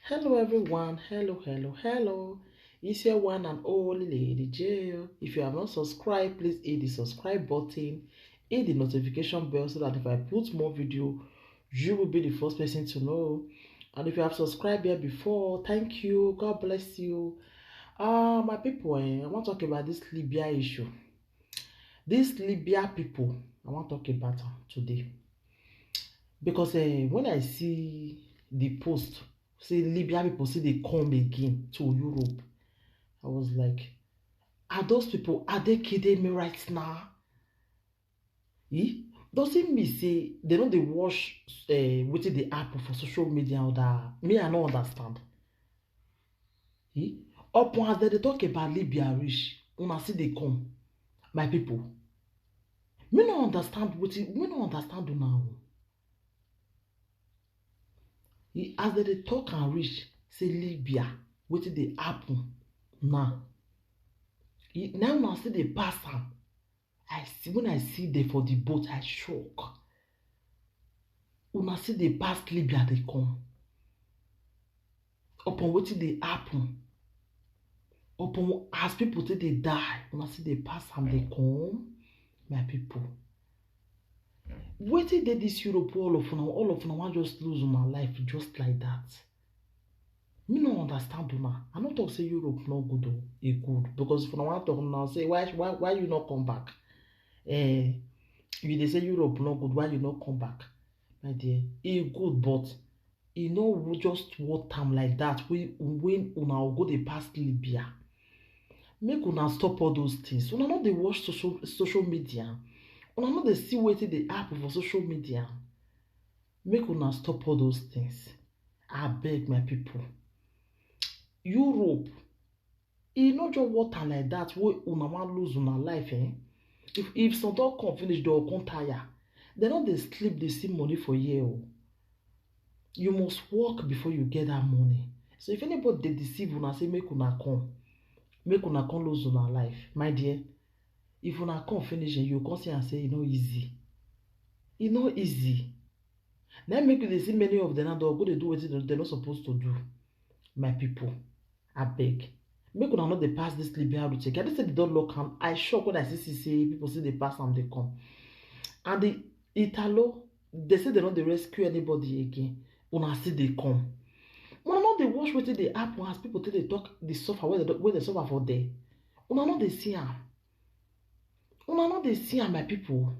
Hello everyone, hello. It's your one and only Lady J. If you have not subscribed, please hit the subscribe button, hit the notification bell so that if I put more video, you will be the first person to know. And if you have subscribed here before, thank you, God bless you. My people, I want to talk about this Libya issue. This Libya people, I want to talk about today. Because when I see the post, say Libya people say they come again to Europe, I was like, are those people, are they kidding me right now? Does it mean say they know they watch wetin dey happen for social media or that? Me, I no understand. Upon as they talk about Libya reach, una see they come. My people, me no understand una. As they talk and reach, say Libya, wetin dey happen now. Now una still dey pass am. When I see them for the boat, I shock. Una still dey pass Libya dey come. Upon wetin dey happen. Upon as people take dey die, una still dey pass am dey come. My people, wetin dey this Europe all of una wan just lose una life just like that. Me no understand una. I no talk say Europe no good o, e good because if una wan talk now say why you no come back? You dey say Europe no good, why you no come back? My dear, e good but e no just worth am like that when una go dey pass Libya. Make una stop all those things. Una no dey watch social media. Una no dey see wetin dey happen for social media. Make una stop all those things. Abeg my people. Europe, e no just worth am like that wey una wan lose una life. If some don come finish, they go come tire. They no dey sleep, dey see money for here o. You must work before you get that money. So if anybody dey deceive una say make una come lose una life, my dear, if una come finish and you come see and say e no easy. E no easy. Na make you dey see many of them now, they go dey do wetin they no suppose to do. My people, abeg, make una no dey pass this Libya route again. I say they don lock am. I shock when I see say people say they pass am dey come. And the Italo, they say they no dey rescue anybody again. Una still dey come. Una no dey watch wetin dey happen as people take dey talk dey suffer wey dey suffer for there. Una no dey see am. Una no dey see am, my people.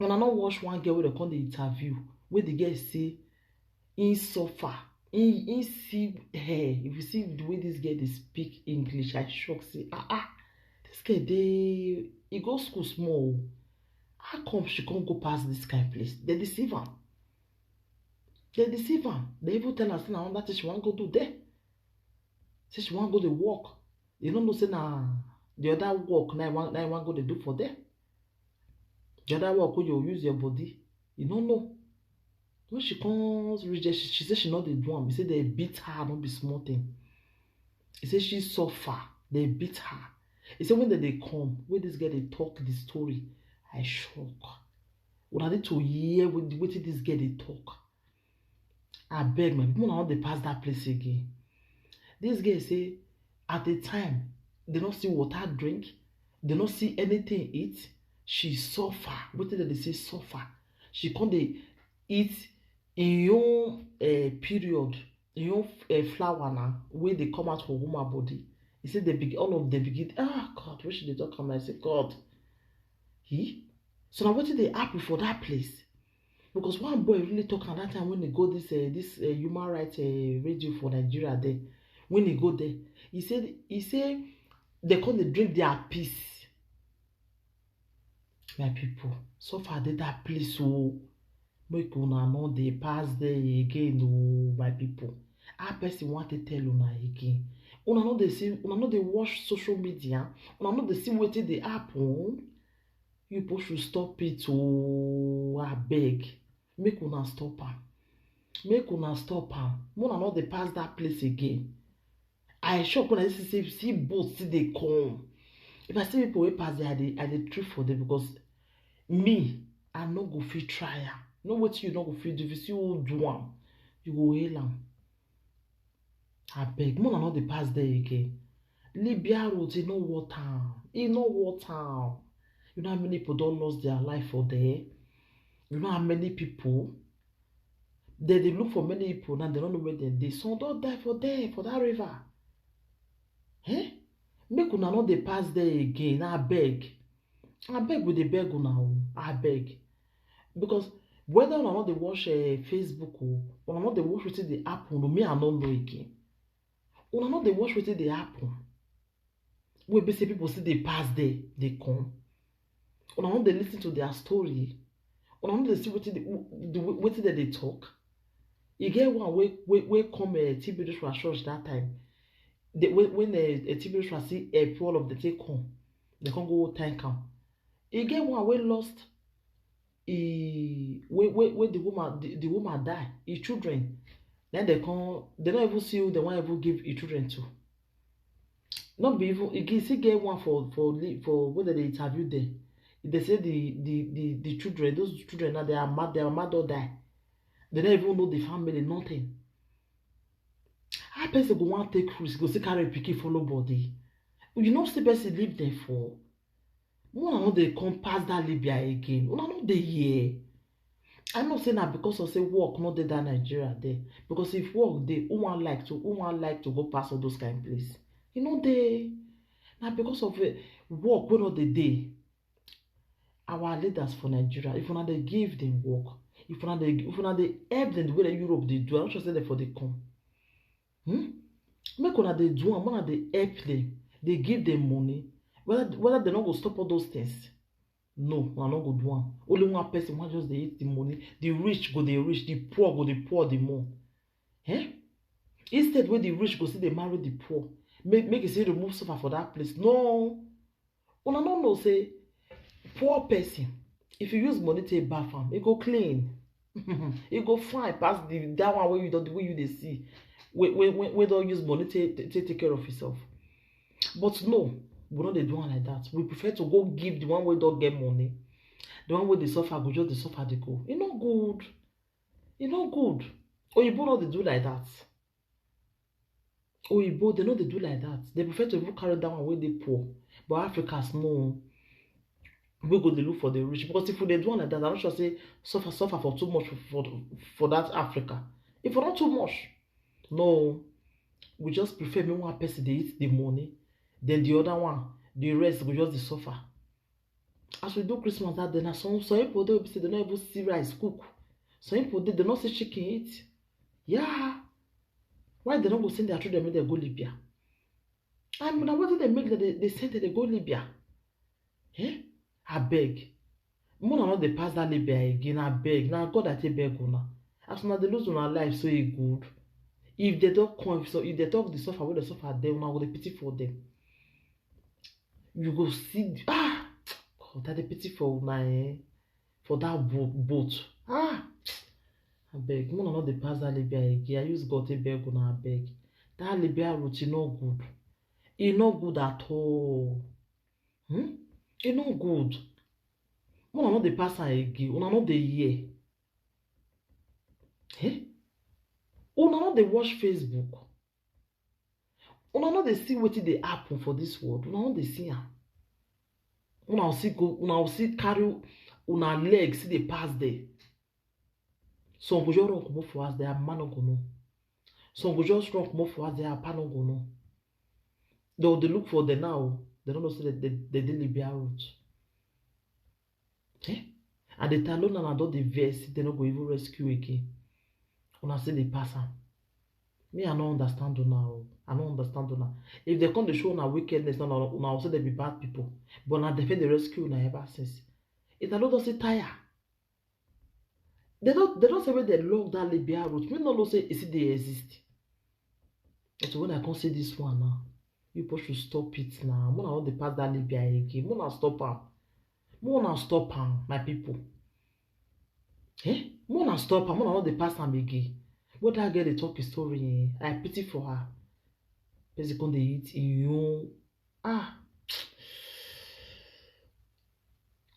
Una no watch one girl wey dey come dey interview, wey the girl say he suffer. He see her. If you see the way this girl dey speak English, I shock say this girl dey e go school small. How come she can't go past this kind of place? They deceive am. They deceive am. They even tell her say na another thing she wan go do there. Say she wan go dey work. You no know say na the other work na I wan go dey do for there. The other work wey you use your body. You no know. When she comes reach there, she say she no dey do am. He say they beat her, no be small thing. He say she suffer. They beat her. He say when they come, when this girl dey talk the story, I shock. Una need to hear wetin this girl dey talk. Abeg my people, una no dey pass that place again. This girl say at the time they no see water drink, they no see anything eat. She suffer. Wetin dem dey say suffer. She come dey eat in own period, in own flower now, wey dey come out for woman body. He said all of them begin, God, when she dey talk am, I say, God. So now wetin dey happen for that place? Because one boy really talk at that time when he go this human rights radio for Nigeria there. When he go there, he said they come dey drink their peace. My people, so far dey that place o. Make una no dey pass there again o, my people. How person want to tell una again? Una no dey see, una no dey watch social media. Una no dey see wetin dey happen. You people should stop it o. Abeg, make una stop am. Make una stop am. Una no dey pass that place again. I shock when I see boats still dey come. If I see people wey pass there, I dey trip for them because me, I no go fit try am. No wetin you no go fit do. If you see who do am, you go hail am. Abeg, more not dey pass there again. Libya road, e no worth am. E no worth am. You know how many people don lost their life for there? You know how many people? They look for many people now, they don't know where dem dey. Some don die for there, for that river. Eh? Make una no dey pass there again. Abeg. Abeg, we dey beg una o. Abeg. Because whether una no dey watch Facebook o, una no dey watch wetin dey happen o, me I no know again. Una no dey watch wetin dey happen. Wey be say people still dey pass there, dey come. Una no dey lis ten to their story. Una no dey see wetin dem dey talk. E get one wey come TB Joshua church that time. When TB Joshua see all of them take come, they come go thank am. E get one wey lost wey the woman die, e children. Then they don't even see who they wan even give e children to. Not be even e still get one for when they interview them. They say the children, those children now their mother die. They don't even know the family, nothing. How person go wan take risk, go see carry pikin follow body? You know, see person live there for. Una no dey come pass that Libya again. Una no dey here. I know say na because of say work no dey that Nigeria there. Because if work dey, who wan like to go pass all those kind of place? You know dey. Na because of work wey no dey. Our leaders for Nigeria, if una dey give them work, if una dey help them the way that Europe dey do, I no sure say dem for dey come. Make una dey do am, una dey help them, dey give them money. Whether they no go stop all those things. No, una no go do am. Only one person wan just dey eat the money. The rich go dey rich, the poor go dey poor the more. Instead wey the rich go still dey marry the poor, make e say remove suffer for that place. No, una no know say poor person, if you use money take baff am, e go clean. E go fine pass that one wey you dey see. We don't use money to take care of yourself. But no, we no dey do am like that. We prefer to go give the one wey don't get money. The one wey dey suffer go just dey suffer dey go. E no good. E no good. Oyibo no dey do like that. Oyibo, they no dey do like that. They prefer to even carry that one wey dey poor. But Africans no. We go dey look for the rich. Because if we dey do one like that, I'm not sure say suffer for too much for that Africa. If for not too much, no. We just prefer me one person dey eat the money, then the other one, the rest go just dey suffer. As we do Christmas that day, na some people dey say they no even see rice cook. Some people dey not see chicken eat. Yeah. Why they don't go send their children make they go Libya? And now what did they make that they send they go Libya? I beg. More not they pass that Libya again. I beg. Now God I take beg una. As now they lose on life, so it good. If they don't come, so if they talk the suffer, where they suffer them, now go the pity for them. You go see God, that the pity for my for that boat. I beg. More not they pass that Libya again. I use God to beg una. I beg. That Libya route is not good. It's not good at all. It's not good. Una no dey pass am again. Una no dey hear. Una no dey watch Facebook. Una no dey see wetin dey happen for this world. Una no dey see am. Una will see carry una leg see dey pass there. Some go just run comot for house, their man no go know. Some go just run comot for house, their papa no go know. They look for them now. They don't know say they dey Libya route. And the Talon and don't the verse, they no go even rescue again. Una say they pass am. Me, I don't understand now. I don't understand now. If they come to show una wickedness, now una say they be bad people. But now they fail the rescue una ever since. If Talon don't say tire. They don't say when they lock that Libya route. Me no say is it they exist. But when I come see this one now, people should stop it now. Mona not dey pass that Libya again. Mona stop am. Mona stop am, my people. Mona stop am. Mona not dey pass am again. What that girl dey talk a story, I pity for her. Basically, they eat in own.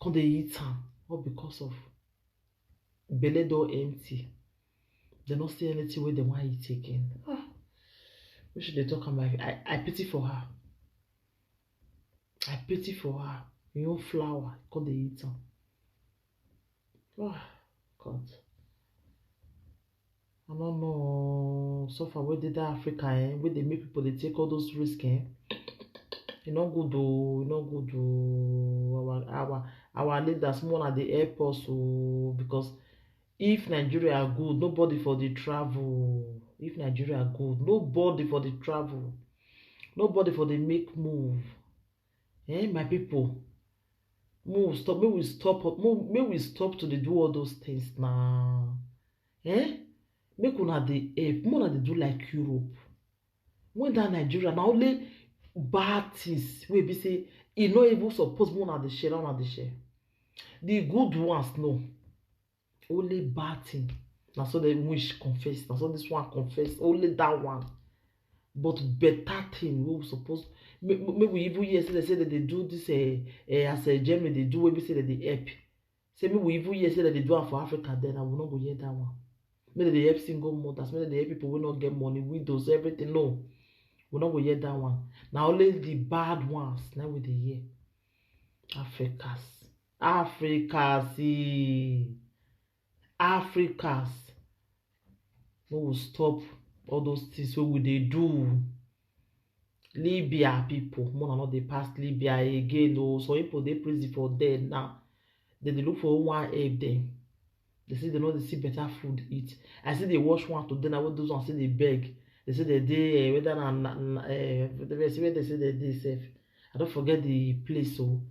Come they eat am. All because of belle door empty. They not see anything where they want eat again. We should they talk about I pity for her. I pity for her. You know, flower, call the eat am. Oh, God. I don't know. So far, where did Africa, where they make people they take all those risks, You know, good though. You know, good though. Our leaders more at the airport, so because if Nigeria good, nobody for the travel. If Nigeria good, nobody for the travel. Nobody for the make move. My people, move stop. May we stop. May we stop to dey do all those things now. Make una dey help. Make una dey do like Europe. When that Nigeria na only bad things wey be say e no even suppose make una dey share. Una dey share. The good ones no. Only bad thing. Na so dem wish confess. Na so this one confess. Only that one. But better thing wey we suppose make we even hear say dem dey do this as Germany dey do wey be say dem dey help. Say make we even hear say dem dey do am for Africa then I will not go hear that one. Make dem dey help single mothers, make dem dey help people wey no get money, widows, everything. No, we no go hear that one. Na only the bad ones na we dey hear. Africans. We will stop all those things wey we dey do. Libya people, more not dey pass Libya again. Oh, so people dey prison for there now. They dey look for who wan help them. They say they no dey see better food eat. I see they watch one today now. What those ones say they beg. They say they dey whether where they say they dey safe. I don't forget the place. So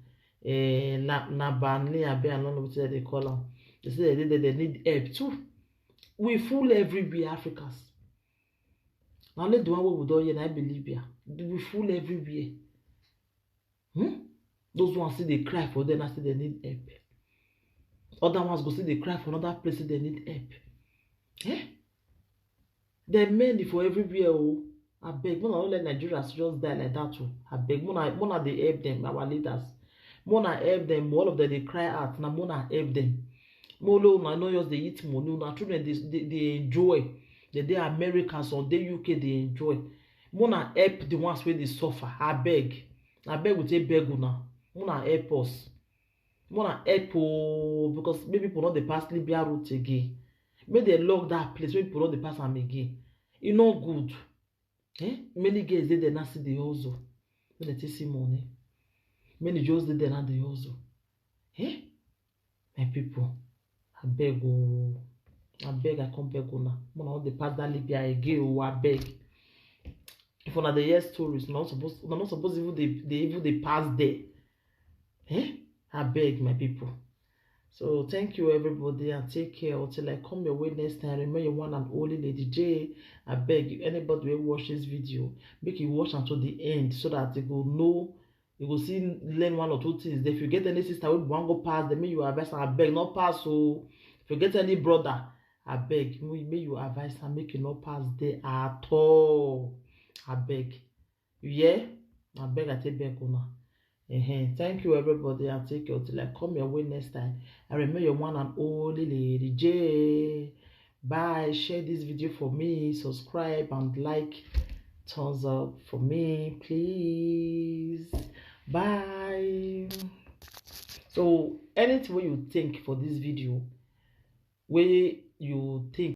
Nabanli Abe, I don't know what they call them. They say they need help too. We full everywhere, Africans. Now let the one wey we don hear, I believe Libya. We full everywhere. Those ones say they cry for them, I say they need help. Other ones go say they cry for another place, they need help. There are many for everywhere. Oh, I beg, Mona don't let Nigerians just die like that. Oh, I beg, Mona they help them, our leaders. Mona help them. All of them they cry out. Now Mona help them. Molo, na no just they eat money. Na children they enjoy. They Americans or they UK they enjoy. Mona help the ones where they suffer. I beg we take beg una. Mona help us. Mona help because maybe people not the pass Libya route again. Make they lock that place where people not the pass am again. E no good. Many girls they there now see the hustle. When they take see money. Many just they there now the hustle. My people. I beg I come beg una. Mona not the pass that Libya again. I beg. If una dey hear stories, una not supposed even they pass there. I beg my people. So thank you everybody and take care until I come your way next time. Remember your one and only Lady J. I beg you, anybody will watch this video, make you watch until the end so that they go know, you go see learn one or two things. If you get any sister wey wan go pass, then make you advise am. I beg not pass. So if you get any brother, I beg make you advise am make you not pass there at all. I beg. You hear? I beg I take beg una. Thank you everybody and take care till I come your way next time. I remember your one and only Lady J. Bye. Share this video for me. Subscribe and like. Thumbs up for me, please. Bye. So anything what you think for this video, where you think